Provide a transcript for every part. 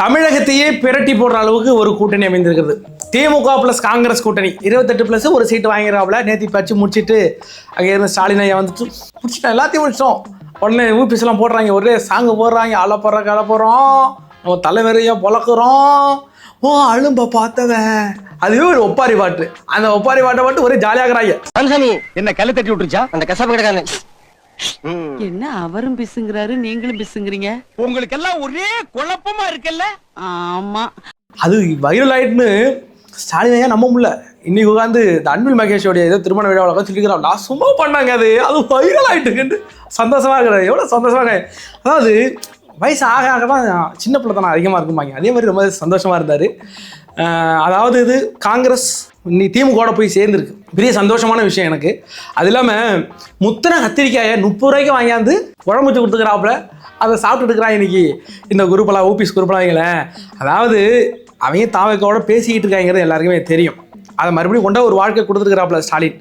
தமிழகத்தையே பிரட்டி போடுற அளவுக்கு ஒரு கூட்டணி அமைந்திருக்கிறது. திமுக பிளஸ் காங்கிரஸ் கூட்டணி 28 பிளஸ் ஒரு சீட்டு வாங்கிறாப்புல. நேற்று பச்சு முடிச்சுட்டு அங்கே இருந்த ஸ்டாலின் ஐயா வந்துட்டு முடிச்சிட்டோம், எல்லாத்தையும் முடிச்சிட்டோம். உடனே ஊபிஸ்லாம் போடுறாங்க, ஒரே சாங்கு போடுறாங்க, அலப்போகிறோம், நம்ம தலைவரையா பொழக்கிறோம், ஓ அழும்ப பார்த்தவன். அதுவே ஒரு ஒப்பாரி பாட்டு. அந்த ஒப்பாரி பாட்டை பாட்டு ஒரே ஜாலியாகிறாங்க. என்ன கல்ல தட்டி விட்டுருச்சா அந்த கசாப்பு கிடக்காங்க. என்ன அவரும் பிசுங்கிறாரு, நீங்களும் பிசுங்கிறீங்க. உங்களுக்கு எல்லாம் ஒரே குழப்பமா இருக்குல்ல? ஆமா, அது வைரல் ஆயிட்டுன்னு ஸ்டாலின் ஐயா நம்ப முடியல. இன்னைக்கு உட்காந்து இந்த அன்பில் மகேஷோடைய ஏதோ திருமண விழாவில் சொல்லிக்கிறான், நான் சும்மா பண்ணாங்க, அது வைரல் ஆயிட்டுன்னு சந்தோஷமா இருக்கிறது. எவ்வளோ சந்தோஷமாக, அதாவது வயசு ஆக ஆக தான் சின்ன பிள்ளை தானே அதிகமாக இருக்குமாங்க. அதே மாதிரி ரொம்ப சந்தோஷமாக இருந்தார். அதாவது இது காங்கிரஸ் நீ திமுக போய் சேர்ந்துருக்கு, பெரிய சந்தோஷமான விஷயம் எனக்கு. அது இல்லாமல் முத்தின கத்திரிக்காயை 30 ரூபாய்க்கு வாங்கியாந்து குழம்பு வச்சு கொடுத்துக்கிறாப்புல, அதை சாப்பிட்டுட்டு இருக்கிறான் இன்னைக்கு இந்த குரூப்பெல்லாம், ஓபிஎஸ் குரூப்பெல்லாம். அதாவது அவங்க தாவக்கோட பேசிக்கிட்டு இருக்காங்கிறது எல்லாருக்குமே தெரியும். அதை மறுபடியும் கொண்டா ஒரு வாழ்க்கை கொடுத்துருக்குறாப்புல ஸ்டாலின்.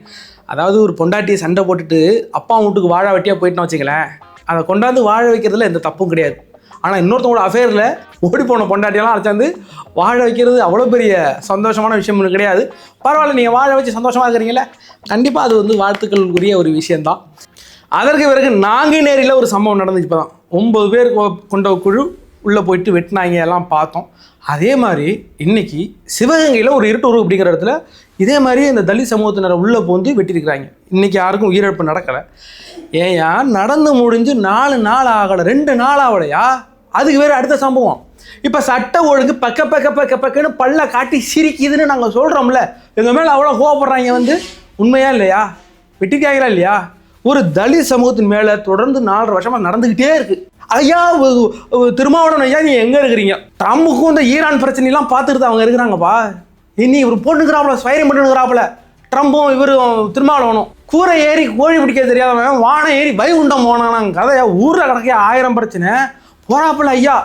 அதாவது ஒரு பொண்டாட்டியை சண்டை போட்டுட்டு அப்பா வீட்டுக்கு வாழ வெட்டியாக போயிட்டுன்னு வச்சுக்கலேன், அதை கொண்டாந்து வாழ வைக்கிறதுல எந்த தப்பும் கிடையாது. ஆனால் இன்னொருத்தவங்களோட அஃபேரில் ஓடி போன பொண்டாட்டியெல்லாம் அழைச்சாந்து வாழ வைக்கிறது அவ்வளோ பெரிய சந்தோஷமான விஷயம் கிடையாது. பரவாயில்ல, நீங்கள் வாழ வச்சு சந்தோஷமாக இருக்கிறீங்களே, கண்டிப்பாக அது வாழ்த்துக்களுக்குரிய ஒரு விஷயந்தான். அதற்கு பிறகு நாங்குநேரியில் ஒரு சம்பவம் நடந்துச்சு. இப்போ தான் 9 பேர் கொண்ட குழு உள்ளே போயிட்டு வெட்டினாங்க, எல்லாம் பார்த்தோம். அதே மாதிரி இன்றைக்கி சிவகங்கையில் ஒரு இருட்டூர் அப்படிங்கிற இடத்துல இதே மாதிரி இந்த தலித் சமூகத்தினரை உள்ளே போந்து வெட்டியிருக்கிறாங்க. இன்றைக்கி யாருக்கும் உயிரிழப்பு நடக்கலை. ஏயா நடந்து முடிஞ்சு 4 நாள் ஆகலை, 2 நாள் ஆகலையா? அதுக்கு வேறு அடுத்த சம்பவம். இப்போ சட்ட ஒழுங்கு பக்கன்னு பல்ல காட்டி சிரிக்குதுன்னு நாங்கள் சொல்கிறோம்ல, எங்கள் மேலே அவ்வளோ கோவப்படுறாங்க. உண்மையா இல்லையா? வெட்டிக்காங்களா இல்லையா? ஒரு தலித் சமூகத்தின் மேலே தொடர்ந்து 4.5 வருஷமாக நடந்துக்கிட்டே இருக்குது. ஐயா திருமாவளவன் ஐயா, நீ எங்கே இருக்கிறீங்க? ட்ரம்புக்கும் இந்த ஈரான் பிரச்சனைலாம் பார்த்துட்டு அவங்க இருக்கிறாங்கப்பா. இனி இவர் போட்டுக்கிறாப்புல, ஸ்வைரம் பண்ணிக்கிறாப்புல. ட்ரம்பும் இவரும் திருமாவளவனும் கூரை ஏறி கோழி பிடிக்க தெரியாதவன் வானம் ஏறி வைகுண்டம் போனானாங்க கதையா. ஊரில் கிடக்க 1000 பிரச்சனை போறாப்புல. ஐயா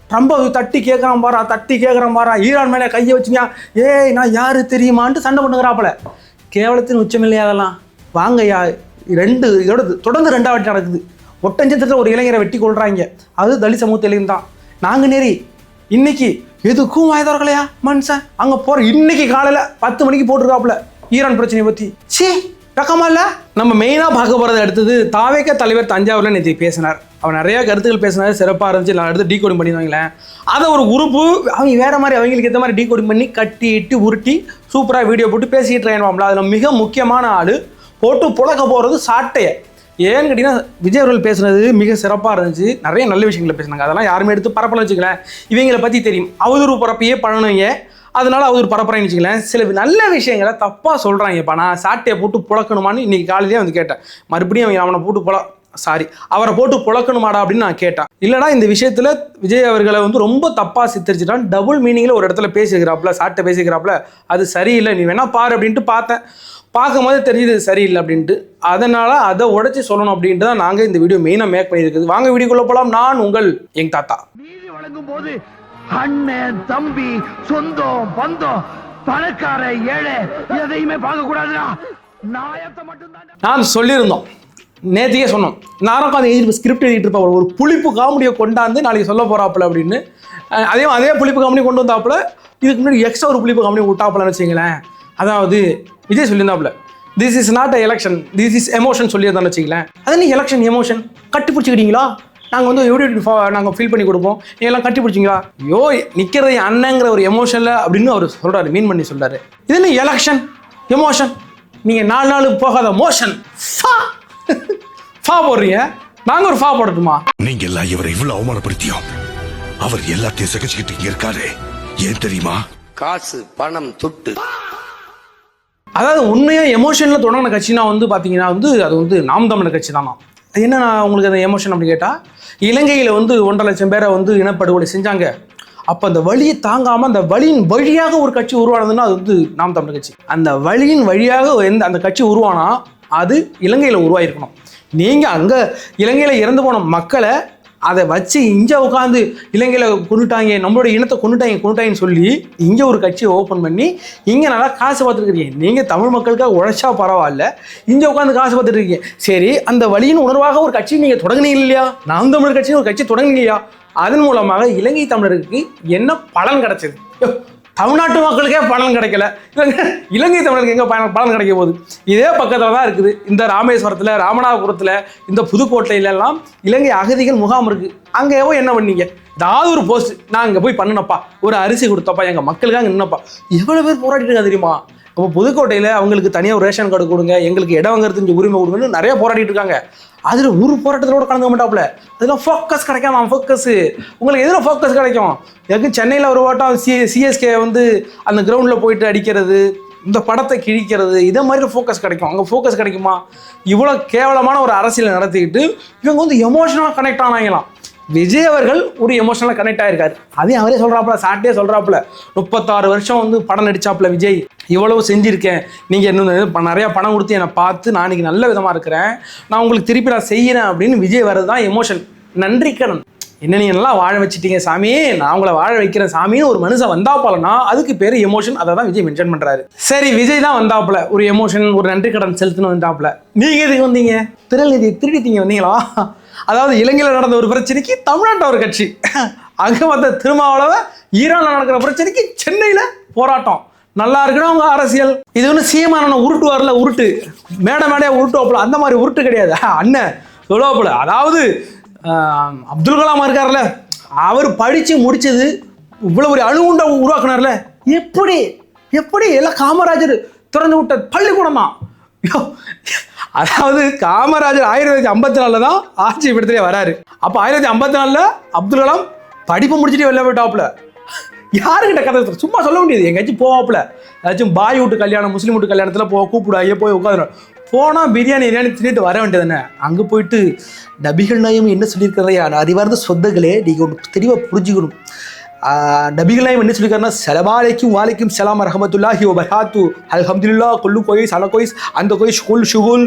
ட்ரம்பை தட்டி கேட்குறான் பாரா, ஈரான் மேலே கையை வச்சுங்க, ஏய் நான் யாரு தெரியுமான்ட்டு சண்டை பண்ணுறாப்புல. கேவலத்தின் உச்சமில்லையா அதெல்லாம்? வாங்க ஐயா, இதோட தொடர்ந்து 2ஆவது வாட்டி நடக்குது. ஒட்டஞ்சத்தில் ஒரு இளைஞரை வெட்டி கொள்றாங்க, அது தலித் சமூகத்திலையும் தான். நாங்குநேரி இன்னைக்கு எதுக்கும் வாய்தார்களையா மனுஷன் அங்கே போகிற. இன்னைக்கு காலையில் 10 மணிக்கு போட்டிருக்காப்புல ஈரான் பிரச்சனையை பற்றி. சி பக்கமா இல்லை. நம்ம மெயினாக பார்க்க போகிறது அடுத்தது தாவேக தலைவர் தஞ்சாவூரில் நேற்று பேசினார். அவர் நிறையா கருத்துக்கள் பேசினார், சிறப்பாக இருந்துச்சு. நான் அடுத்து டீகோடிங் பண்ணிடுவாங்களேன். அதை ஒரு குரூப்பு அவங்க வேறு மாதிரி அவங்களுக்கு ஏற்ற மாதிரி டீகோடிங் பண்ணி கட்டிட்டு உருட்டி சூப்பராக வீடியோ போட்டு பேசிக்கிட்டு இருக்காங்க. அதில் மிக முக்கியமான ஆள் போட்டு புழக்க போகிறது சாட்டையை. ஏன்னு கேட்டிங்கன்னா விஜய் அவர்கள் பேசுனது மிக சிறப்பாக இருந்துச்சு. நிறைய நல்ல விஷயங்களை பேசினாங்க. அதெல்லாம் யாருமே எடுத்து பரப்பலாம் வச்சுக்கலேன். இவங்களை பற்றி தெரியும், அவதூறு பரப்பையே பண்ணணுங்க, அதனால அவதூறு பரப்புறான்னு வச்சுக்கலேன். சில நல்ல விஷயங்களை தப்பாக சொல்கிறாங்கப்பா. நான் சாட்டையை போட்டு புழக்கணுமான்னு இன்றைக்கி காலையிலே கேட்டேன். மறுபடியும் அவங்க அவனை போட்டு அவரை போட்டு புழக்கணுமாடா அப்படின்னு நான் கேட்டேன். இல்லைனா இந்த விஷயத்தில் விஜய் அவர்களை ரொம்ப தப்பாக சித்தரிச்சுட்டான். டபுள் மீனிங்கில் ஒரு இடத்துல பேசிக்கிறாப்புல, சாட்டை பேசிக்கிறாப்புல. அது சரியில்லை, நீ வேணா பாரு அப்படின்ட்டு பார்த்தேன். பார்க்கும்போது தெரியுது சரியில்லை அப்படின்ட்டு. அதனால் அதை உடச்சி சொல்லணும் அப்படின்ட்டு தான் நாங்கள் இந்த வீடியோ மெயினாக மேக் பண்ணியிருக்குது. வாங்க வீடியோக்குள்ளே போகலாம். நான் உங்கள் எங் தாத்தா. நீதி வழங்கும் போது அண்ணன் தம்பி சொந்தம் பந்தம் பணக்கார ஏழை எதையுமே பார்க்க கூடாதுடா, நாயத்தை மட்டும்தான். நான் சொல்லியிருந்தோம், நேற்றுக்கே சொன்னோம், நானும் அந்த ஸ்கிரிப்ட் எழுதிட்டு இருப்பேன். ஒரு புளிப்பு காமெடியை கொண்டாந்து நாளைக்கு சொல்ல போகிறாப்புல அப்படின்னு. அதே புளிப்பு காமெடி கொண்டு வந்தாப்புல. இதுக்கு முன்னாடி எக்ஸ்ட்ரா ஒரு புளிப்பு காமெடி விட்டாப்புலன்னு வச்சுங்களேன். அதாவது விஜய் சொல்லியிருந்தாப்புல, this is not a election, this is emotion சொல்லியிருந்தான்னு வச்சுக்கலாம். அது நீ எலெக்ஷன் எமோஷன் கட்டி பிடிச்சிக்கிட்டீங்களா? நாங்கள் எப்படி நாங்கள் ஃபீல் பண்ணி கொடுப்போம், நீ எல்லாம் கட்டி பிடிச்சிங்களா? ஐயோ நிற்கிறது அண்ணங்கிற ஒரு எமோஷனில் அப்படின்னு அவர் சொல்கிறாரு, மீன் பண்ணி சொல்கிறாரு. இது நீ எலெக்ஷன் எமோஷன், நீங்கள் 4 நாளுக்கு போகாத மோஷன் ஃபா போடுறீங்க, நாங்கள் ஒரு ஃபா போடட்டுமா? நீங்க எல்லாம் இவரை இவ்வளவு அவமானப்படுத்தியோம், அவர் எல்லாத்தையும் சகிச்சுக்கிட்டு இங்க இருக்காரு. ஏன் தெரியுமா? காசு பணம் துட்டு. அதாவது உண்மையாக எமோஷனில் தொடங்கின கட்சினா பார்த்தீங்கன்னா அது நாம் தமிழர் கட்சி தானா. அது என்ன உங்களுக்கு அந்த எமோஷன் அப்படி கேட்டால், இலங்கையில் 1.5 லட்சம் பேரை இனப்படுகொலை செஞ்சாங்க. அப்போ அந்த வழியை தாங்காமல் அந்த வழியின் வழியாக ஒரு கட்சி உருவானதுன்னா அது நாம் தமிழர் கட்சி. அந்த வழியின் வழியாக அந்த கட்சி உருவானா அது இலங்கையில் உருவாயிருக்கணும். நீங்கள் அங்கே இலங்கையில் இறந்து போன மக்களை அதை வச்சு இங்கே உட்காந்து இலங்கையில் கொண்டுட்டாங்க, நம்மளோட இனத்தை கொண்டுட்டாங்கன்னு சொல்லி இங்கே ஒரு கட்சியை ஓப்பன் பண்ணி இங்கே நல்லா காசு பார்த்துருக்கீங்க. நீங்கள் தமிழ் மக்களுக்காக உழைச்சா பரவாயில்ல, இங்கே உட்காந்து காசு பார்த்துட்டு இருக்கீங்க. சரி, அந்த வழியின் உணர்வாக ஒரு கட்சி நீங்கள் தொடங்குனீங்க இல்லையா? நாம் தமிழர் கட்சின்னு ஒரு கட்சி தொடங்குனீங்க இல்லையா? அதன் மூலமாக இலங்கை தமிழருக்கு என்ன பலன் கிடைச்சது? தமிழ்நாட்டு மக்களுக்கே பலன் கிடைக்கல, இலங்கை தமிழருக்கு எங்கே பலன் கிடைக்க போகுது? இதே பக்கத்தில் தான் இருக்குது. இந்த ராமேஸ்வரத்தில், ராமநாதபுரத்தில், இந்த புதுக்கோட்டையிலெல்லாம் இலங்கை அகதிகள் முகாம் இருக்குது. அங்கே என்ன பண்ணீங்க? ஏதாவது ஒரு போஸ்ட், நான் அங்கே போய் பண்ணினப்பா, ஒரு அரிசி கொடுத்தப்பா, எங்கள் மக்களுக்காக நின்னப்பா. எவ்வளோ பேர் போராடிட்டு இருக்கா தெரியுமா? அப்போ புதுக்கோட்டையில் அவங்களுக்கு தனியாக ஒரு ரேஷன் கார்டு கொடுங்க, எங்களுக்கு இடம் வாங்குறதுக்கு உரிமை கொடுங்கன்னு நிறைய போராடிட்டு இருக்காங்க. அதில் ஒரு போராட்டத்தோட கலந்து மாட்டாப்புல. அதெல்லாம் ஃபோக்கஸ் கிடைக்காம, ஃபோக்கஸு உங்களுக்கு எதில் ஃபோக்கஸ் கிடைக்கும்? எனக்கு சென்னையில் ஒரு ஓட்டம் சிஎஸ்கே வந்து அந்த கிரவுண்டில் போயிட்டு அடிக்கிறது, இந்த படத்தை கிழிக்கிறது, இதே மாதிரி ஃபோக்கஸ் கிடைக்கும். அங்கே ஃபோக்கஸ் கிடைக்குமா? இவ்வளோ கேவலமான ஒரு அரசியலை நடத்திக்கிட்டு இவங்க வந்து எமோஷனலாக கனெக்ட் ஆனாங்களாம். விஜய் அவர்கள் ஒரு எமோஷனலாக கனெக்ட் ஆகிருக்காரு. அதையும் அவரே சொல்கிறாப்புல, சாட்டே சொல்கிறாப்புல, 36 வருஷம் வந்து படம் நடிச்சாப்புல விஜய், இவ்வளவு செஞ்சுருக்கேன், நீங்கள் இன்னும் நிறையா பணம் கொடுத்து என்னை பார்த்து நான் இன்னைக்கு நல்ல விதமாக இருக்கிறேன், நான் உங்களுக்கு திருப்பி நான் செய்கிறேன் அப்படின்னு விஜய் வர்றது தான் எமோஷன். நன்றி கடன். என்ன நீங்கள் நல்லா வாழ வச்சுட்டீங்க சாமி, நான் உங்களை வாழ வைக்கிறேன் சாமின்னு ஒரு மனுஷன் வந்தாப்பலன்னா அதுக்கு பேர் எமோஷன். அதை தான் விஜய் மென்ஷன் பண்ணுறாரு. சரி, விஜய் தான் வந்தாப்புல ஒரு எமோஷன், ஒரு நன்றி கடன் செலுத்துன்னு வந்தாப்புல. நீங்கள் எதுக்கு வந்தீங்க? திருநெல்வேலி திருடித்தீங்க வந்தீங்களா? அதாவது இலங்கையில் நடந்த ஒரு பிரச்சனைக்கு தமிழ்நாட்டில் ஒரு கட்சி, அங்கே வந்த திருமாவளவன் ஈரானில் நடக்கிற பிரச்சனைக்கு சென்னையில் போராட்டம். நல்லா இருக்குன்னா அவங்க அரசியல். இது ஒன்று சீமான உருட்டு வரல, உருட்டு மேடையாக உருட்டுவாப்புல, அந்த மாதிரி உருட்டு கிடையாது. அண்ணன் சொல்லுவாப்புல, அதாவது அப்துல் கலாம் இருக்கார்ல, அவர் படித்து முடிச்சது இவ்வளோ ஒரு அணுகுண்டை உருவாக்குனார்ல, எப்படி எல்லாம் காமராஜர் திறந்து விட்ட பள்ளிக்கூடம் தான். அதாவது காமராஜர் 1954 தான் ஆட்சி பீடத்திலே வராரு. அப்போ 1954 அப்துல் கலாம் படிப்பு முடிச்சுட்டு வெளில போயிட்டாப்புல. யாருக்கிட்ட கதை சும்மா சொல்ல முடியாது. எங்கேயாச்சும் போவாப்புல, ஏதாச்சும் பாய் வீட்டு கல்யாணம், முஸ்லீம் வீட்டு கல்யாணத்தில் கூப்பிடாயே போய் உட்காந்து போனால் பிரியாணி தின்னுட்டு வர வேண்டியது தானே. அங்கே போயிட்டு நபிகள் நாயம் என்ன சொல்லியிருக்கிறதையா அறிவார்ந்த சொந்தங்களே, நீங்கள் ஒன்று தெளிவாக புரிஞ்சுக்கணும். நபிகள் நாயம் என்ன சொல்லியிருக்காருன்னா, சலமாலைக்கும் வாலைக்கும் சலாம் ரஹமத்துல்லாஹி வபரகாத்து அல்ஹம்துலில்லா கொல்லு கோயிஸ் அல கோயிஸ் அந்த கோயிஸ்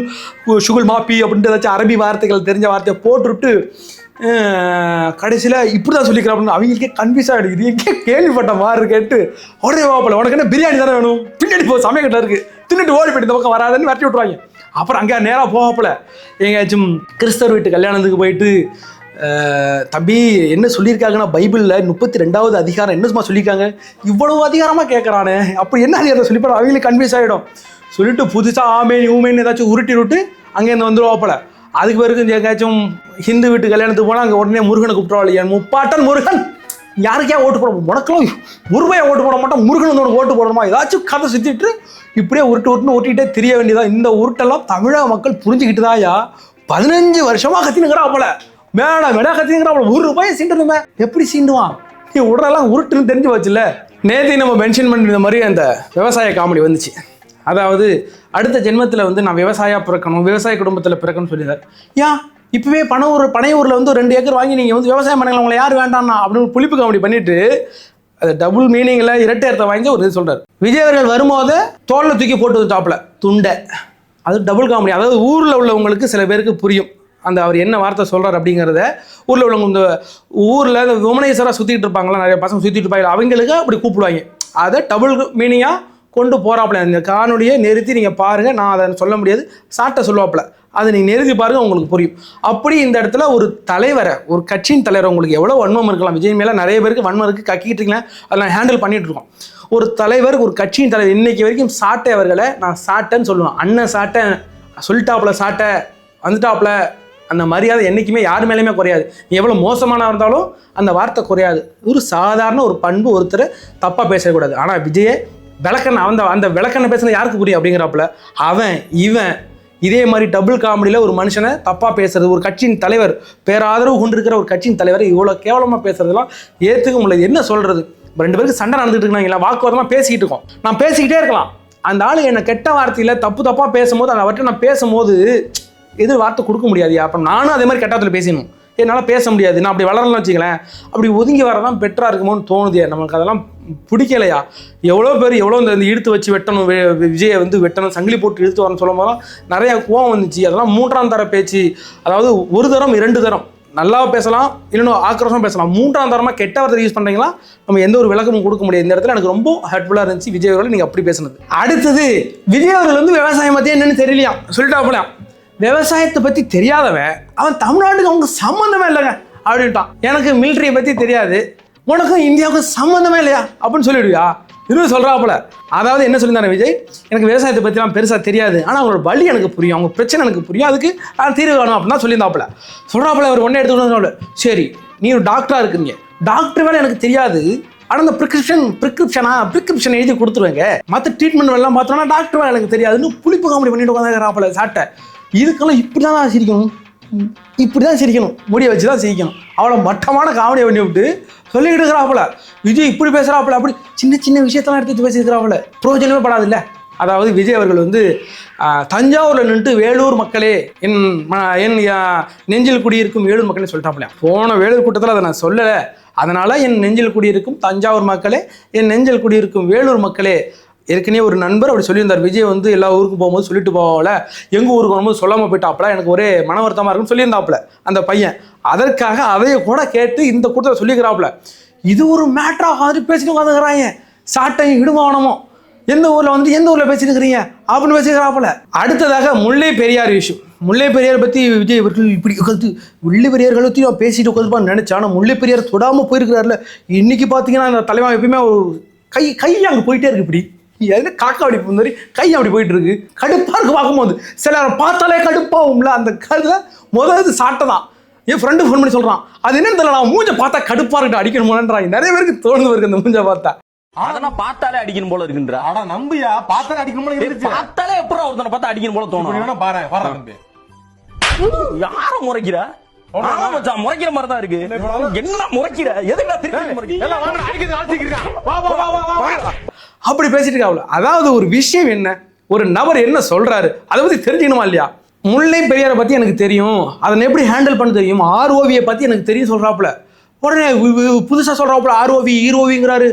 ஷுகுல் மாப்பி அப்படின்ட்டு ஏதாச்சும் அரபி வார்த்தைகள் தெரிஞ்ச வார்த்தையை போட்டுவிட்டு கடைசியில் இப்படி தான் சொல்லிக்கிறேன் அப்படின்னு அவங்களுக்கே கன்ஃபியூஸ் ஆகிடுது. இது எங்கே கேள்விப்பட்ட மாதிரி கேட்டு உடனே வாப்பல, உனக்கு என்ன பிரியாணி தானே வேணும், பின்னாடி போ சமயக்கிட்ட இருக்குது, தின்னுட்டு ஓடி போயிட்டு இந்த பக்கம் வராதுன்னு வரட்டி விட்ருவாங்க. அப்புறம் அங்கே நேராக போவாப்புல எங்கேயாச்சும் கிறிஸ்தவர் வீட்டு கல்யாணத்துக்கு போயிட்டு, தம்பி என்ன சொல்லியிருக்காங்கன்னா பைபிளில் 32வது அதிகாரம் என்ன சும்மா சொல்லியிருக்காங்க, இவ்வளவு அதிகாரமாக கேட்குறானே, அப்படி என்ன அதிகாரம் சொல்லிப்பாரு, அவங்களுக்கு கன்ஃபியூஸ் ஆகிடும். சொல்லிட்டு புதுசாக ஊமேன்னு ஏதாச்சும் உருட்டி அங்கேருந்து வந்துடுவாப்புல. அதுக்கு பிறகு எங்கேயாச்சும் ஹிந்து வீட்டு கல்யாணத்துக்கு போனால் அங்கே உடனே முருகனை கூப்பிட்டுருவாள், என் முப்பாட்டன் முருகன், யாருக்கே ஓட்டு போட உனக்கெல்லாம் ஒருமையை ஓட்டு போட மாட்டோம், முருகன் வந்து உனக்கு ஓட்டு போடணுமா, ஏதாச்சும் கதை சுற்றிட்டு இப்படியே உருட்டிகிட்டே தெரிய வேண்டியதான். இந்த உருட்டெல்லாம் தமிழக மக்கள் புரிஞ்சுக்கிட்டு தான்யா 15 வருஷமாக கத்தினுங்கிறாப்புல, மேடா கத்தினுங்கிறாப்புல, ₹1 சீண்டுமே. எப்படி சீண்டுவான்? நீ உடனெல்லாம் உருட்டுன்னு தெரிஞ்சு வச்சுல. நேற்று நம்ம மென்ஷன் பண்ணிருந்த மாதிரி அந்த விவசாய காமெடி வந்துச்சு. அதாவது அடுத்த ஜென்மத்தில் வந்து நான் விவசாயியாக பிறக்கணும், விவசாய குடும்பத்தில் பிறக்கணும்னு சொல்லிடுறாரு. ஏன் இப்போவே பனையூரில் வந்து 2 ஏக்கர் வாங்கி நீங்கள் வந்து விவசாயம் பண்ணுங்களா, உங்களை யார் வேண்டாம்னா அப்படின்னு புளிப்பு காமெடி பண்ணிட்டு அது டபுள் மீனிங்கில் இரட்டை அர்த்தத்தை வாங்கி ஒரு இது சொல்கிறார். விஜய் அவர்கள் வரும்போது தோளில் தூக்கி போட்டு டாப்பில் துண்டை, அது டபுள் காமெடி. அதாவது ஊரில் உள்ளவங்களுக்கு சில பேருக்கு புரியும் அந்த அவர் என்ன வார்த்தை சொல்கிறார் அப்படிங்கிறத. ஊரில் உள்ளவங்க இந்த ஊரில் இந்த விமனேஸ்வராக சுற்றிட்டு இருப்பாங்களா, நிறைய பசங்க சுற்றிட்டு இருப்பாங்க, அவங்களுக்கு அப்படி கூப்பிடுவாங்க. அதை டபுள் மீனிங்காக கொண்டு போகிறாப்புல. இந்த காணொலியை நிறுத்தி நீங்கள் பாருங்கள், நான் அதை சொல்ல முடியாது, சாட்டை சொல்லுவாப்புல, அதை நீங்கள் நிறுத்தி பாருங்கள், உங்களுக்கு புரியும். அப்படி இந்த இடத்துல ஒரு தலைவரை, ஒரு கட்சியின் தலைவரை, உங்களுக்கு எவ்வளோ வன்மம் இருக்கலாம், விஜய் மேலே நிறைய பேருக்கு வன்மம் இருக்குது, கக்கிட்டு இருக்கீங்களா, அதெல்லாம் ஹேண்டில் பண்ணிகிட்டு இருக்கோம். ஒரு தலைவர், ஒரு கட்சியின் தலைவர், இன்னைக்கு வரைக்கும் சாட்டை அவர்களை நான் சாட்டைன்னு சொல்லுவேன். அண்ணன் சாட்டை சொல்லிட்டாப்புல, சாட்டை வந்துட்டாப்புல, அந்த மரியாதை என்றைக்குமே யார் மேலேயுமே குறையாது. நீ எவ்வளோ மோசமானவா இருந்தாலும் அந்த வார்த்தை குறையாது. ஒரு சாதாரண ஒரு பண்பு, ஒருத்தரை தப்பாக பேசக்கூடாது. ஆனால் விஜயை விளக்கண்ண அந்த விளக்கண்ண பேசுறது யாருக்கு புரியும் அப்படிங்கிறாப்புல, அவன் இவன் இதே மாதிரி டபுள் காமெடியில் ஒரு மனுஷனை தப்பாக பேசுறது, ஒரு கட்சியின் தலைவர், பேராதரவு கொண்டிருக்கிற ஒரு கட்சியின் தலைவரை இவ்வளோ கேவலமாக பேசுறதுலாம் ஏற்றுக்க முடியாது. என்ன சொல்கிறது, 2 பேருக்கு சண்டை நடந்துட்டு இருக்காங்களா, வாக்குவாதமாக பேசிக்கிட்டு இருக்கோம், நான் பேசிக்கிட்டே இருக்கலாம். அந்த ஆளு என்னை கெட்ட வார்த்தையில் தப்பாக பேசும்போது அந்த அவர்கிட்ட நான் பேசும்போது எதிர் வார்த்தை கொடுக்க முடியாதுயா. அப்புறம் நானும் அதே மாதிரி கெட்டாத்தில் பேசணும், என்னால் பேச முடியாது, நான் அப்படி வளரலாம் வச்சுக்கலாம், அப்படி ஒதுங்கி வரதான் பெட்டராக இருக்குமோன்னு தோணுதே. நமக்கு அதெல்லாம் பிடிக்கலையா? எவ்வளோ பேர் எவ்வளோ இந்த இழுத்து வச்சு வெட்டணும், விஜயை வந்து வெட்டணும், சங்கிலி போட்டு இழுத்து வரணும்னு சொல்லும் போதெல்லாம் நிறைய கோவம் வந்துச்சு. அதெல்லாம் 3ஆம் தர பேச்சு. அதாவது 1 தரம் 2 தரம் நல்லா பேசலாம், இன்னும் ஆக்ரோஷமாக பேசலாம். மூன்றாம் தரமாக கெட்ட வார்த்தை யூஸ் பண்ணுறீங்களா, நம்ம எந்த ஒரு விளக்கமும் கொடுக்க முடியாது. இந்த இடத்துல எனக்கு ரொம்ப ஹர்ட்ஃபுல்லாக இருந்துச்சு விஜய் அவர்கள் நீங்கள் அப்படி பேசுனது. அடுத்தது விஜய் அவர்கள் வந்து விவசாயம் பற்றி என்னென்னு தெரியலையா சொல்லிட்டா போல. விவசாயத்தை பற்றி தெரியாதவன் அவன் தமிழ்நாட்டுக்கு அவங்க சம்மந்தமே இல்லைங்க அப்படின்ட்டான். எனக்கு மிலிட்ரியை பற்றி தெரியாது, உனக்கும் இந்தியாவுக்கும் சம்மந்தமே இல்லையா அப்படின்னு சொல்லிடுவியா? இன்னும் சொல்கிறாப்புல. அதாவது என்ன சொல்லியிருந்தாரு விஜய், எனக்கு விவசாயத்தை பற்றிலாம் பெருசாக தெரியாது, ஆனால் அவங்களோட வலி எனக்கு புரியும், அவங்க பிரச்சனை எனக்கு புரியும், அதுக்கு தீர்வு காணும் அப்படின்னு தான் சொல்லியிருந்தாப்புல. சொல்கிறாப்புல அவர் ஒன்றே எடுத்துக்கணும். சரி, நீ ஒரு டாக்டராக இருக்குங்க, டாக்டர் வேலை எனக்கு தெரியாது, ஆனால் அந்த ப்ரிஸ்கிரிப்ஷன் எழுதி கொடுத்துருவாங்க, மற்ற ட்ரீட்மெண்ட் எல்லாம் பார்த்தோன்னா டாக்டர் வேலை எனக்கு தெரியாதுன்னு புளிப்பு காமெடி பண்ணிட்டு உட்காந்துக்கிறாப்புல சாட்டை. இதுக்கெல்லாம் இப்படி தான் சிரிக்கணும், இப்படி தான் சிரிக்கணும், முடிய வச்சு தான் சிரிக்கணும். அவ்வளோ மட்டமான காமெடியை பண்ணி விட்டு சொல்லிக்கிட்டு இருக்கிறாப்புல. விஜய் இப்படி பேசுகிறாப்புல, அப்படி சின்ன சின்ன விஷயத்தெல்லாம் எடுத்து பேசியிருக்கிறாப்புல, பிரோஜனமே படாது இல்லை. அதாவது விஜய் அவர்கள் வந்து தஞ்சாவூரில் நின்று வேலூர் மக்களே, என் நெஞ்சில் குடியிருக்கும் வேலூர் மக்களே சொல்லிட்டாப்புல. போன வேலூர் கூட்டத்தில் அதை நான் சொல்லலை, அதனால் என் நெஞ்சில் குடியிருக்கும் தஞ்சாவூர் மக்களே, என் நெஞ்சில் குடியிருக்கும் வேலூர் மக்களே. ஏற்கனவே ஒரு நண்பர் அப்படி சொல்லியிருந்தார், விஜய் வந்து எல்லா ஊருக்கும் போகும்போது சொல்லிட்டு போகல, எங்கள் ஊருக்கு வரும்போது சொல்லாமல் போயிட்டாப்புல, எனக்கு ஒரே மன வருத்தமாக இருக்குன்னு சொல்லியிருந்தாப்புல அந்த பையன். அதற்காக அதைய கூட கேட்டு இந்த கூட்டத்தில் சொல்லிக்கிறாப்புல. இது ஒரு மேட்டராக மாதிரி பேசிட்டு உட்காந்துக்கிறாங்க. சாட்டையும் இடுமானமும் எந்த ஊரில் பேசிட்டு இருக்கிறீங்க அப்படின்னு பேசிக்கிறாப்புல. அடுத்ததாக முல்லை பெரியார் இஷ்யூ. முல்லை பெரியார் பற்றி விஜய் அவர்கள் இப்படி உட்காந்து முல்லை பெரியார்களை பற்றி நான் பேசிட்டு உட்காந்துப்பான்னு நினச்சேன். ஆனால் முல்லை பெரியார் தொடாமல் போயிருக்கிறாருல. இன்னைக்கு பார்த்தீங்கன்னா அந்த தலைவன் எப்பயுமே ஒரு கை அங்கே போயிட்டே இருக்கு, இப்படி எது காக்கா அப்படி மாதிரி கை அப்படி போயிட்டு இருக்கு. கடுப்பாக இருக்கு பார்க்கும்போது, சில பார்த்தாலே கடுப்பாகும்ல. அந்த கருத்தில் முதல்ல சாட்டை தான். என் ஃப்ரெண்டு ஃபோன் பண்ணி சொல்கிறான், அது என்னன்னு தெரியல, நான் மூஞ்சை பார்த்தா கடுப்பாக இருக்கிட்ட அடிக்கணுமான்றாங்க. நிறைய பேருக்கு தோணுது இருக்கு அந்த மூஞ்சை பார்த்தா. அதெல்லாம் பார்த்தாலே அடிக்கணும் போல இருக்குன்றா. ஆனா நம்பியா பார்த்தாலே அடிக்கணும் போல இருக்கு. பார்த்தாலே எப்பறம் ஒருத்தனை பார்த்தா அடிக்கணும் போல தோணும். பாரு தம்பி, யார முறைக்கிறா? முறைக்கிற மாதிரி தான் இருக்கு. என்ன முறைக்கிற? அப்படி பேசிட்டு இருக்காங்க. அதாவது ஒரு விஷயம் என்ன, ஒரு நபர் என்ன சொல்றாரு அதை பத்தி தெரிஞ்சுக்கணுமா இல்லையா? முல்லை பெரியாரை பத்தி எனக்கு தெரியும், அதை எப்படி ஹேண்டில் பண்ண தெரியும், ஆர்ஓவியை பத்தி எனக்கு தெரியும் சொல்றாப்புல. உடனே புதுசா சொல்றாப்புல ஆர்ஓவி ஈரோவிங்கிறாரு.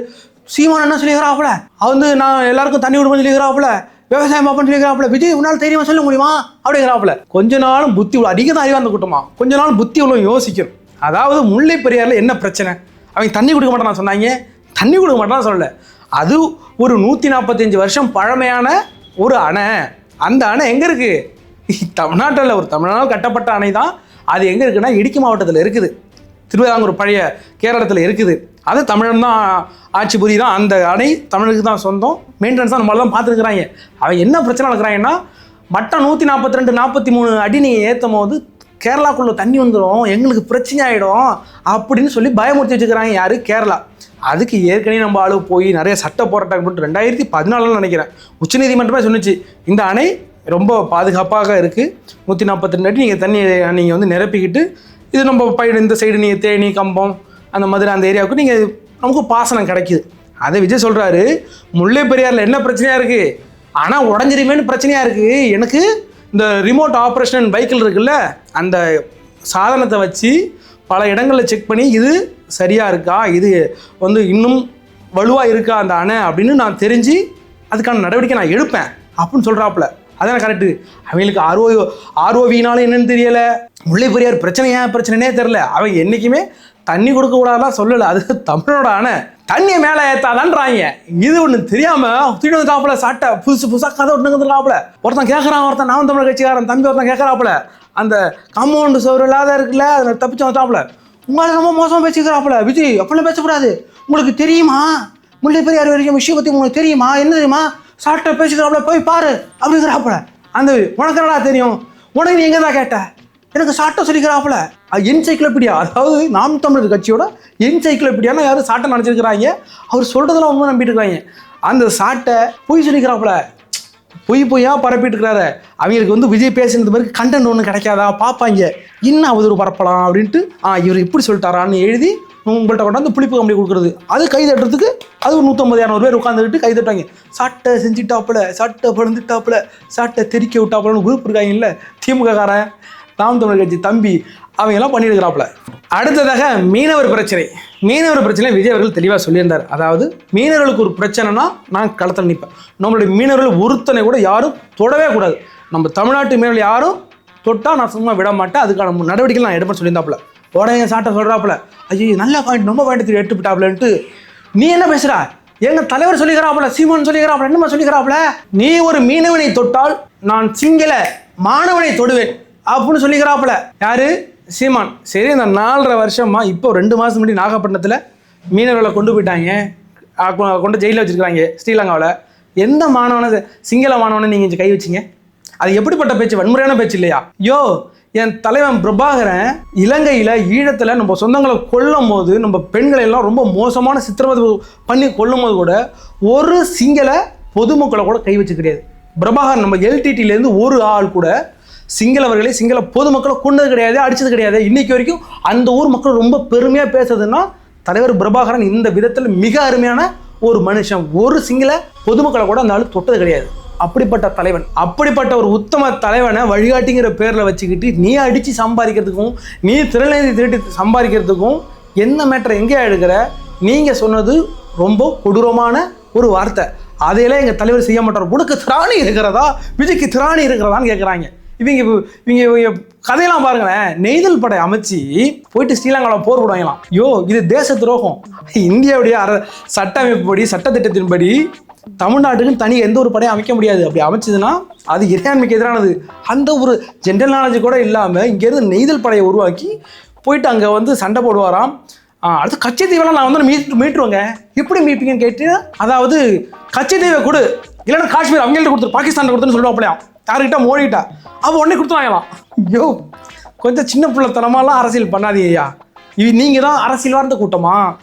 சீமான் என்ன சொல்லிக்கிறாப்புல, வந்து நான் எல்லாருக்கும் தண்ணி விடுவேன் சொல்லிக்கிறாப்புல, விவசாயம் பார்ப்பேன்னு சொல்லிக்கிறாப்புல. விஜய் உன்னால் தெரியுமா சொல்ல முடியுமா அப்படிங்கிறாப்புல. கொஞ்ச நாளும் புத்தி உள்ள அதிக தான் அறிவாந்த கூட்டமா, கொஞ்ச நாள் புத்தி உள்ள யோசிக்கணும். அதாவது முல்லை பெரியாரில் என்ன பிரச்சனை, அவங்க தண்ணி கொடுக்க மாட்டான்னு சொன்னாங்க, தண்ணி கொடுக்க மாட்டான்னு சொல்லலை. அது ஒரு 145 வருஷம் பழமையான ஒரு அணை. அந்த அணை எங்கே இருக்குது? தமிழ்நாட்டில் ஒரு தமிழ்நாடு கட்டப்பட்ட அணை தான். அது எங்கே இருக்குன்னா இடுக்கி மாவட்டத்தில் இருக்குது, திருவிதாங்கூர் பழைய கேரளத்தில் இருக்குது. அது தமிழன் தான் ஆட்சி புரி தான். அந்த அணை தமிழுக்கு தான் சொந்தம், மெயின்டெனன்ஸ் தான் நம்மளால தான் பார்த்துருக்குறாங்க. அவன் என்ன பிரச்சனை நடக்கிறாங்கன்னா, மட்டம் 142 43 அடி நீங்கள் ஏற்றும் போது கேரளாக்குள்ளே தண்ணி வந்துடும், எங்களுக்கு பிரச்சனை ஆகிடும் அப்படின்னு சொல்லி பயமுறுத்தி வச்சுக்கிறாங்க. யார்? கேரளா. அதுக்கு ஏற்கனவே நம்ம ஆளு போய் நிறைய சட்ட போராட்டம் போட்டு 2014 நினைக்கிறேன் உச்சநீதிமன்றமே சொன்னிச்சு, இந்த அணை ரொம்ப பாதுகாப்பாக இருக்குது, 142 அடி நீங்கள் தண்ணி நீங்கள் வந்து நிரப்பிக்கிட்டு இது நம்ம பயிர் இந்த சைடு நீங்கள் தேனி கம்பம் அந்த மாதிரி அந்த ஏரியாவுக்கு நீங்கள் நமக்கு பாசனம் கிடைக்குது. அதை விஜய் சொல்கிறாரு, முல்லை பெரியாரில் என்ன பிரச்சனையாக இருக்குது, ஆனால் உடஞ்சிருமேன்னு பிரச்சனையாக இருக்குது. எனக்கு இந்த ரிமோட் ஆப்ரேஷன் பைக்கில் இருக்குல்ல, அந்த சாதனத்தை வச்சு பல இடங்களில் செக் பண்ணி இது சரியாக இருக்கா, இது வந்து இன்னும் வலுவாக இருக்கா அந்த அணை அப்படின்னு நான் தெரிஞ்சு அதுக்கான நடவடிக்கை நான் எடுப்பேன் அப்படின்னு சொல்கிறாப்புல. அதான் கரெக்டு. அவங்களுக்கு ஆர்ஓவினாலும் என்னன்னு தெரியலை, முல்லை பெரியார் பிரச்சனைனே தெரில. அவங்க என்றைக்குமே தண்ணி கொடுக்க கூடாதான் சொல்லலை, அது தமிழோட அணை, தண்ணியை மேலே ஏற்றாதான்றாங்க. இது ஒன்று தெரியாமல் தூக்கி வந்துட்டாப்புல சாட்டை புதுசாக கதை ஒட்டுங்கிறாப்புல. ஒருத்தன் கேட்குறான், ஒருத்தன் நாம் தமிழ் கட்சிக்காரன் தம்பி ஒருத்தன் கேட்குறாப்புல, அந்த காம்பவுண்டு சோறு இல்லாத இருக்குல்ல அதில் தப்பிச்சு வந்துட்டாப்புல. உங்களுக்கு ரொம்ப மோசமாக பேசிக்கிறாப்புல. விஜய் அப்படிலாம் பேசக்கூடாது, உங்களுக்கு தெரியுமா முல்லை பெரியார் வரைக்கும் விஷயம் பற்றி உங்களுக்கு தெரியுமா, என்ன தெரியுமா, சாட்டை பேசிக்கிறாப்புல, போய் பாரு அப்படிங்கிறாப்புல. அந்த உனக்கு என்னடா தெரியும், உனக்கு நீ எங்கே தான் கேட்ட, எனக்கு சாட்டை சொல்லிக்கிறாப்புல. என்சைக்ளோபீடியா, அதாவது நாம் தமிழர் கட்சியோட என்சைக்ளோபீடியானா யாரும் சாட்டை நினச்சிருக்கிறாங்க, அவர் சொல்கிறதெல்லாம் உண்மை நம்பிட்டு இருக்காங்க. அந்த சாட்டை பொய் சொல்லிக்கிறாப்புல, பொய்யா பரப்பிட்டு இருக்கிறாரு. அவங்களுக்கு வந்து விஜய் பேசுனது மாதிரி கண்டென்ட் ஒன்றும் கிடைக்காதா பார்ப்பாங்க, இன்னும் அவதூறு பரப்பலாம் அப்படின்ட்டு இவர் இப்படி சொல்லிட்டாரான்னு எழுதி உங்கள்கிட்ட கொண்டாந்து புளிப்பு கம்பெனி கொடுக்குறது. அது கைதட்டுறதுக்கு அது ஒரு 150-200 பேர் உட்காந்துக்கிட்டு கைதட்டாங்க. சாட்டை செஞ்சுட்டாப்புல, சாட்டை படுந்துட்டாப்புல, சாட்டை தெறிக்க விட்டாப்புலன்னு குரூப் இருக்காங்கல்ல திமுககாரன் நாம் தமிழர் கட்சி தம்பி, அவங்கெல்லாம் பண்ணியிருக்கிறாப்புல. அடுத்ததாக மீனவர் பிரச்சனை விஜய் அவர்கள் தெளிவாக சொல்லியிருந்தார். அதாவது மீனவர்களுக்கு ஒரு பிரச்சனைனா நான் களத்தில் நிற்பேன், நம்மளுடைய மீனவர்கள் ஒருத்தனை கூட யாரும் தொடவே கூடாது, நம்ம தமிழ்நாட்டு மீனவர்கள் யாரும் தொட்டால் நான் சும்மா விட மாட்டேன், அதுக்கான நடவடிக்கை நான் எடுப்பேன்னு சொல்லியிருந்தாப்புல. உடனே சாட்டை சொல்கிறாப்புல, ஐயோ நல்ல பாயிண்ட், ரொம்ப பாயிண்ட் எடுத்துவிட்டாப்புலன்ட்டு. நீ என்ன பேசுகிறா? எங்கள் தலைவர் சொல்லிக்கிறாப்புல, சீமான் சொல்லிக்கிறாப்புல, என்னம்மா சொல்லிக்கிறாப்புல, நீ ஒரு மீனவனை தொட்டால் நான் சிங்கள மாணவனை தொடுவேன் அப்படின்னு சொல்லிக்கிறாப்புல. யாரு? சீமான். சரி, இந்த 4.5 வருஷமா இப்போ 2 மாதம் முன்னாடி நாகப்பட்டினத்தில் மீனவர்களை கொண்டு போயிட்டாங்க, கொண்டு ஜெயிலில் வச்சுருக்காங்க ஸ்ரீலங்காவில். எந்த மாணவனை, சிங்கள மாணவனை நீங்கள் இங்கே கை வச்சிங்க? அது எப்படிப்பட்ட பேச்சு? வன்முறையான பேச்சு இல்லையா? யோ, என் தலைவன் பிரபாகரன் இலங்கையில் ஈழத்தில் நம்ம சொந்தங்களை கொல்லும் போது, நம்ம பெண்களை எல்லாம் ரொம்ப மோசமான சித்திரவதை பண்ணி கொல்லும் போது கூட ஒரு சிங்கள பொதுமக்களை கூட கை வச்சு கிடையாது. பிரபாகரன் நம்ம எல்டிடிலேருந்து ஒரு ஆள் கூட சிங்களவர்களை, சிங்கள பொதுமக்களை கொண்டது கிடையாது, அடித்தது கிடையாது. இன்னைக்கு வரைக்கும் அந்த ஊர் மக்கள் ரொம்ப பெருமையாக பேசுறதுன்னா தலைவர் பிரபாகரன் இந்த விதத்தில் மிக அருமையான ஒரு மனுஷன். ஒரு சிங்கள பொதுமக்களை கூட அந்த ஆள் தொட்டது கிடையாது. அப்படிப்பட்ட தலைவன், அப்படிப்பட்ட ஒரு உத்தம தலைவனை வழிகாட்டிங்கிற பேரில் வச்சுக்கிட்டு நீ அடித்து சம்பாதிக்கிறதுக்கும், நீ திறநிதி திருட்டி சம்பாதிக்கிறதுக்கும் என்ன மேட்டரை எங்கேயா எடுக்கிற? நீங்கள் சொன்னது ரொம்ப கொடூரமான ஒரு வார்த்தை. அதையெல்லாம் எங்கள் தலைவர் செய்ய மாட்டார். உனக்கு திராணி இருக்கிறதா, விஜய்க்கு திராணி இருக்கிறதான்னு கேட்குறாங்க. இவங்க கதையெல்லாம் பாருங்களேன். நெய்தல் படை அமைச்சு போயிட்டு ஸ்ரீலங்காவில் போர் போடுவாங்களாம். ஐயோ, இது தேச துரோகம். இந்தியாவுடைய சட்ட அமைப்புப்படி, சட்டத்திட்டத்தின்படி தமிழ்நாட்டுக்குன்னு தனி எந்த ஒரு படையும் அமைக்க முடியாது. அப்படி அமைச்சதுன்னா அது இறையாண்மைக்கு எதிரானது. அந்த ஒரு ஜென்ரல் நாலேஜ் கூட இல்லாமல் இங்கேருந்து நெய்தல் படையை உருவாக்கி போயிட்டு அங்கே வந்து சண்டை போடுவாராம். அடுத்து கச்சத்தீவெல்லாம் நான் வந்து மீட்டுருவாங்க. எப்படி மீட்பீங்கன்னு கேட்டு, அதாவது கச்சத்தீவை கொடு, இல்லைன்னா காஷ்மீர் அவங்கள்ட்ட கொடுத்துரு, பாகிஸ்தான் கொடுத்துன்னு சொல்லுவாப்பிலையா, யாருக்கிட்ட மோடிக்கிட்டா, அவள் உடனே கொடுத்துருவாங்களாம். ஐயோ, கொஞ்சம் சின்ன பிள்ளைத்தனமாலாம் அரசியல் பண்ணாதீங்கய்யா. நீங்கள் தான் அரசியல் வாழ்ந்த கூட்டமா,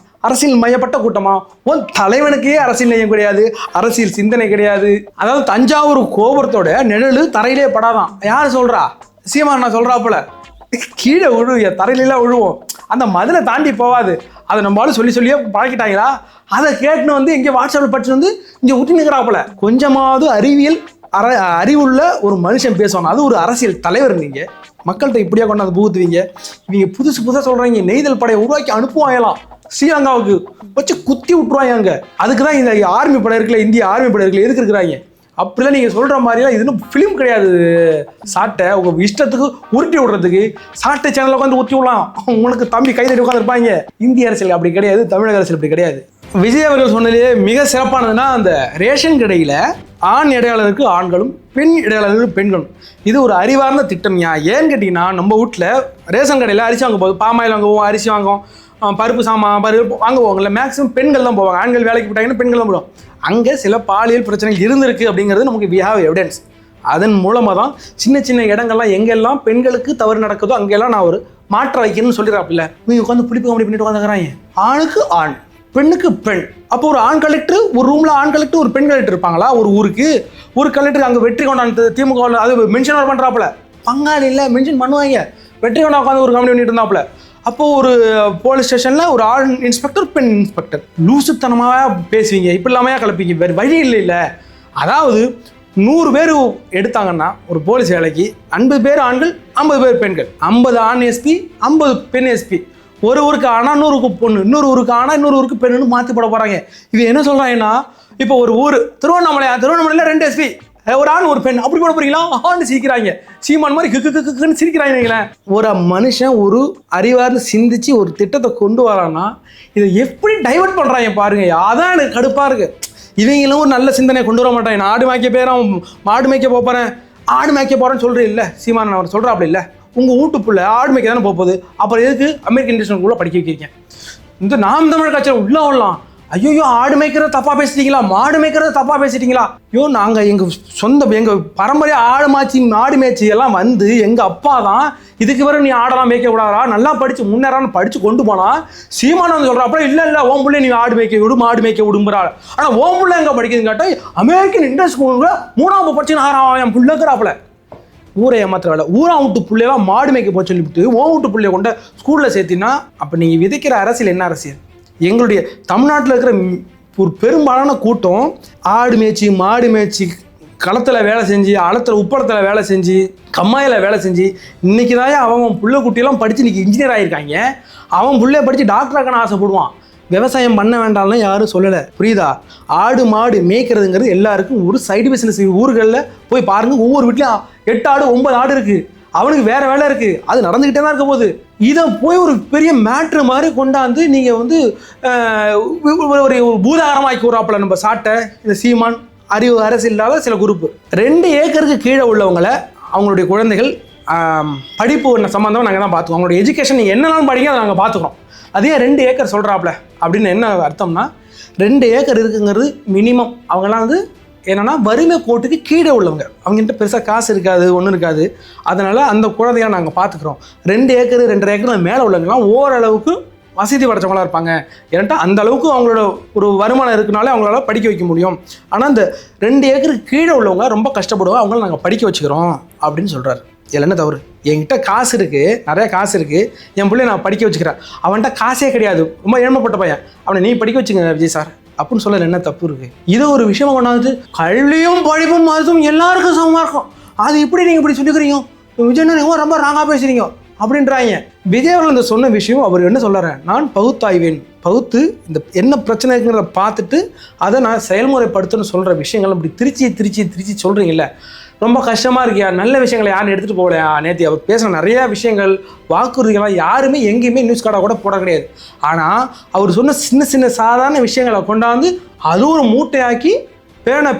அரசியல் மையப்பட்ட கூட்டமா? உன் தலைவனுக்கே அரசியல் நயம் கிடையாது, அரசியல் சிந்தனை கிடையாது. அதாவது தஞ்சாவூர் கோபுரத்தோட நிழலு தரையிலே படாதான். யார் சொல்கிறா? சீமான் நான் சொல்கிறாப்புல, கீழே விழுவிய, தரையிலாம் விழுவோம், அந்த மதிலை தாண்டி போகாது. அதை நம்மளால சொல்லியே பழக்கிட்டாங்களா? அதை கேட்டுன்னு வந்து இங்கே வாட்ஸ்அப்பில் படிச்சு வந்து இங்கே ஊட்டி நிற்கிறாப்புல. கொஞ்சமாவது அறிவுள்ள ஒரு மனுஷன் பேசணும். அது ஒரு அரசியல் தலைவர். நீங்கள் மக்கள்கிட்ட இப்படியா கொண்டாந்து புகுத்துவீங்க? இவங்க புதுசாக சொல்கிறாங்க நெய்தல் படையை உருவாக்கி அனுப்புவாங்கலாம் ஸ்ரீலங்காவுக்கு, வச்சு குத்தி விட்டுருவாங்க. அதுக்கு தான் இந்த ஆர்மி படை இருக்குல்ல, இந்திய ஆர்மி படை இருக்குல்ல, எதுக்கு இருக்கிறாங்க? அப்படிலாம் நீங்கள் சொல்கிற மாதிரிலாம் இது ஃபிலிம் கிடையாது. சாட்டை உங்கள் இஷ்டத்துக்கு உருட்டி விடுறதுக்கு சாட்டை சேனலில் உட்காந்து ஊற்றி விடலாம். உங்களுக்கு தம்பி கைதடி உட்காந்துருப்பாங்க. இந்திய அரசியல் அப்படி கிடையாது, தமிழக அரசியல் அப்படி கிடையாது. விஜய் அவர்கள் சொன்னதிலே மிக சிறப்பானதுன்னா, அந்த ரேஷன் கடையில் ஆண் இடையாளருக்கு ஆண்களும், பெண் இடையாளருக்கு பெண்களும். இது ஒரு அறிவார்ந்த திட்டம். ஏன்னு கேட்டிங்கன்னா, நம்ம வீட்டில் ரேஷன் கடையில் அரிசி வாங்க போது பாமாயில் வாங்குவோம், அரிசி வாங்குவோம், பருப்பு சாமான் பருப்பு வாங்குவாங்கல்ல, மேக்ஸிமம் பெண்கள் தான் போவாங்க. ஆண்கள் வேலைக்கு போட்டாங்கன்னா பெண்கள் தான் போடுவோம். அங்கே சில பாலியல் பிரச்சனைகள் இருந்திருக்கு அப்படிங்கிறது நமக்கு வி ஹேவ் எவிடன்ஸ். அதன் மூலமாக தான் சின்ன சின்ன இடங்கள்லாம் எங்கெல்லாம் பெண்களுக்கு தவறு நடக்குதோ அங்கெல்லாம் நான் ஒரு மாற்ற வைக்கணும்னு சொல்லிடுறாப்பில்ல. நீங்கள் உட்காந்து புளிப்பு கம்பெனி பண்ணிட்டு உட்காந்துக்கிறாங்க. ஆணுக்கு ஆண், பெண்ணுக்கு பெண். அப்போ ஒரு ஆண் கலெக்டர், ஒரு ரூமில் ஆண் கலெக்டர், ஒரு பெண் கலெக்டர் இருப்பாங்களா? ஒரு ஊருக்கு ஒரு கலெக்டர். அங்கே வெற்றி கொண்டாந்து திமுக அது மென்ஷன் பண்ணுறாப்புல, பங்காளி இல்லை மென்ஷன் பண்ணுவாங்க. வெற்றி கொண்டா உட்காந்து ஒரு கம்பெனி பண்ணிட்டு இருந்தாப்புல. அப்போது ஒரு போலீஸ் ஸ்டேஷனில் ஒரு ஆண் இன்ஸ்பெக்டர், பெண் இன்ஸ்பெக்டர். லூசுத்தனமாக பேசுவீங்க, இப்படி இல்லாமையா கலப்பீங்க, வேறு வழி இல்லை. அதாவது 100 பேர் எடுத்தாங்கன்னா ஒரு போலீஸ் வேலைக்கு 50 பேர் ஆண்கள், 50 பேர் பெண்கள். 50 ஆண் எஸ்பி, 50 பெண் எஸ்பி. ஒரு ஊருக்கு ஆனால் 100 பொண்ணு, இன்னொரு ஊருக்கு ஆனால் இன்னொரு ஊருக்கு பெண்ணுன்னு மாற்றி போட போகிறாங்க. இது என்ன சொல்கிறாங்கன்னா, இப்போ ஒரு ஊர் திருவண்ணாமலையில் 2 எஸ்பி, ஒரு ஆண் ஒரு பெண், அப்படி போட போறீங்களா? ஆண்டு சிரிக்கிறாங்க. சீமான் மாதிரி கிக்குன்னு சிரிக்கிறாங்க. ஒரு மனுஷன் ஒரு அறிவார்ந்து சிந்திச்சு ஒரு திட்டத்தை கொண்டு வரான்னா இதை எப்படி டைவர்ட் பண்ணுறாங்க பாருங்க. அதான் எனக்கு கடுப்பாக இருக்கு. இவங்களும் ஒரு நல்ல சிந்தனை கொண்டு வர மாட்டாங்க. நான் ஆடு மேய்க்க போகிறேன், மாடு மேய்க்க போகிறேன், ஆடு மேய்க்க போகிறேன்னு சொல்கிறேன் இல்லை சீமான் அவர் சொல்கிறா அப்படி இல்லை. உங்கள் வீட்டுக்குள்ள ஆடு மேய்க்க தானே போகுது. அப்புறம் எதுக்கு அமெரிக்கன் இண்டஸ்ட்ரியல் படிக்க வைக்கிறீங்க? இந்த நாம் தமிழ் கட்சியில் உள்ள வரலாம். ஐயோ, ஆடு மேய்க்கிறத தப்பாக பேசிட்டீங்களா, மாடு மேய்க்கிறத தப்பாக பேசிட்டீங்களா? ஐயோ, நாங்கள் எங்கள் பரம்பரையாக மாடு மேய்ச்சி எல்லாம் வந்து எங்கள் அப்பா தான் இதுக்கு பிறகு நீ ஆடெல்லாம் மேய்க்க விடாதா, நல்லா படித்து முன்னேறான்னு படித்து கொண்டு போனால் சீமானு சொல்கிறாப்ப இல்லை ஓம் பிள்ளை நீ ஆடு மேய்க்க விடு, மாடு மேய்க்க விடுங்கிறாள். ஆனால் ஓம் பிள்ளை எங்கே படிக்குதுன்னு கேட்டால் அமெரிக்கன் இண்டஸ்ட்ரியல் 3ஆம் படிச்சுன்னு 6ஆம் பிள்ளைங்கிறாப்புல. ஊரை ஏமாத்துற வேலை. ஊரா விட்டு பிள்ளையெல்லாம் மாடு மேய்க்க போய் சொல்லிவிட்டு ஓம் விட்டு பிள்ளைய கொண்ட ஸ்கூலில் சேர்த்தினா அப்போ நீங்கள் விதைக்கிற அரசியல் என்ன அரசியல்? எங்களுடைய தமிழ்நாட்டில் இருக்கிற ஒரு பெரும்பாலான கூட்டம் ஆடு மேய்ச்சி, மாடு மேய்ச்சி, களத்தில் வேலை செஞ்சு, அளத்தில் உப்பளத்தில் வேலை செஞ்சு, கம்மாயில் வேலை செஞ்சு, இன்றைக்கி தான் அவன் புள்ள குட்டியெல்லாம் படித்து இன்றைக்கி இன்ஜினியர் ஆகியிருக்காங்க. அவன் பிள்ளைய படித்து டாக்டராகன்னு ஆசைப்படுவான். விவசாயம் பண்ண வேண்டாம்னு யாரும் சொல்லலை, புரியுதா? ஆடு மாடு மேய்க்கிறதுங்கிறது எல்லாருக்கும் ஒரு சைடு பிஸ்னஸ். ஊர்களில் போய் பாருங்கள், ஒவ்வொரு வீட்லையும் 8 ஆடு 9 ஆடு இருக்குது. அவனுக்கு வேற வேலை இருக்கு, அது நடந்துகிட்டே தான் இருக்க போகுது. இதை போய் ஒரு பெரிய மேட்ரு மாதிரி கொண்டாந்து நீங்க வந்து ஒரு பூதாகரமாக்கி விடுறாப்புல நம்ம சாட்டை இந்த சீமான் அறிவு அரசு இல்லாத சில குரூப். 2 ஏக்கருக்கு கீழே உள்ளவங்களை அவங்களுடைய குழந்தைகள் படிப்பு சம்மந்தமாக நாங்கள் தான் பார்த்துக்கோம். அவங்களுடைய எஜுகேஷன் நீங்கள் என்னென்னாலும் படிக்க அதை நாங்கள் பார்த்துக்கிறோம். அதே 2 ஏக்கர் சொல்கிறாப்புல அப்படின்னு என்ன அர்த்தம்னா 2 ஏக்கர் இருக்குங்கிறது மினிமம். அவங்களாம் வந்து என்னென்னா வறுமை கோட்டுக்கு கீழே உள்ளவங்க, அவங்ககிட்ட பெருசாக காசு இருக்காது, ஒன்றும் இருக்காது. அதனால் அந்த குழந்தைய நாங்கள் பார்த்துக்குறோம். 2 ஏக்கர் 2.5 ஏக்கர் மேலே உள்ளவங்கலாம் ஓரளவுக்கு வசதி படைச்சவங்களாக இருப்பாங்க. ஏன்ட்டா அந்த அளவுக்கு அவங்களோட ஒரு வருமானம் இருக்குனாலே அவங்களால படிக்க வைக்க முடியும். ஆனால் இந்த 2 ஏக்கருக்கு கீழே உள்ளவங்க ரொம்ப கஷ்டப்படுவாங்க, அவங்கள நாங்கள் படிக்க வச்சுக்கிறோம் அப்படின்னு சொல்கிறாரு. இதில் என்ன தவறு? என்கிட்ட காசு இருக்குது, நிறைய காசு இருக்குது, என் பிள்ளைய நான் படிக்க வச்சுக்கிறேன். அவன்கிட்ட காசே கிடையாது, ரொம்ப ஏழ்மைப்பட்ட பையன், அவனை நீ படிக்க வச்சுங்க விஜய் சார் அப்படின்னு சொல்ல என்ன தப்பு இருக்குது? இது ஒரு விஷயமா கொண்டாந்து கல்வியும் படிப்பும் அதுவும் எல்லாருக்கும் சமமாக இருக்கும், அது இப்படி நீங்கள் இப்படி சொல்லிக்கிறீங்க, விஜய் நீங்கள் ரொம்ப ராங்காக பேசுகிறீங்க அப்படின்றாங்க. விஜய் அவர்கள் இந்த சொன்ன விஷயம் அவர் என்ன சொல்கிறாரு, நான் பகுத்தாய்வேன், பகுத்து இந்த என்ன பிரச்சனை இருக்குங்கிறத பார்த்துட்டு அதை நான் செயல்முறைப்படுத்தணும்னு சொல்கிற விஷயங்கள் அப்படி திருச்சி சொல்கிறீங்கல்ல, ரொம்ப கஷ்டமாக இருக்கியா. நல்ல விஷயங்களை யாரும் எடுத்துகிட்டு போகலையா? நேற்று அவர் பேசின நிறையா விஷயங்கள் வாக்குறுதிகளாக யாருமே எங்கேயுமே நியூஸ் கார்டாக கூட போட கிடையாது. ஆனால் அவர் சொன்ன சின்ன சாதாரண விஷயங்களை கொண்டாந்து அது ஒரு மூட்டையாக்கி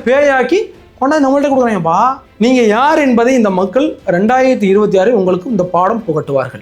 பேயாக்கி கொண்டாந்து நம்மள்கிட்ட கொடுக்குறாங்கப்பா. நீங்கள் யார் என்பதை இந்த மக்கள் 2026 உங்களுக்கு இந்த பாடம் புகட்டுவார்கள்.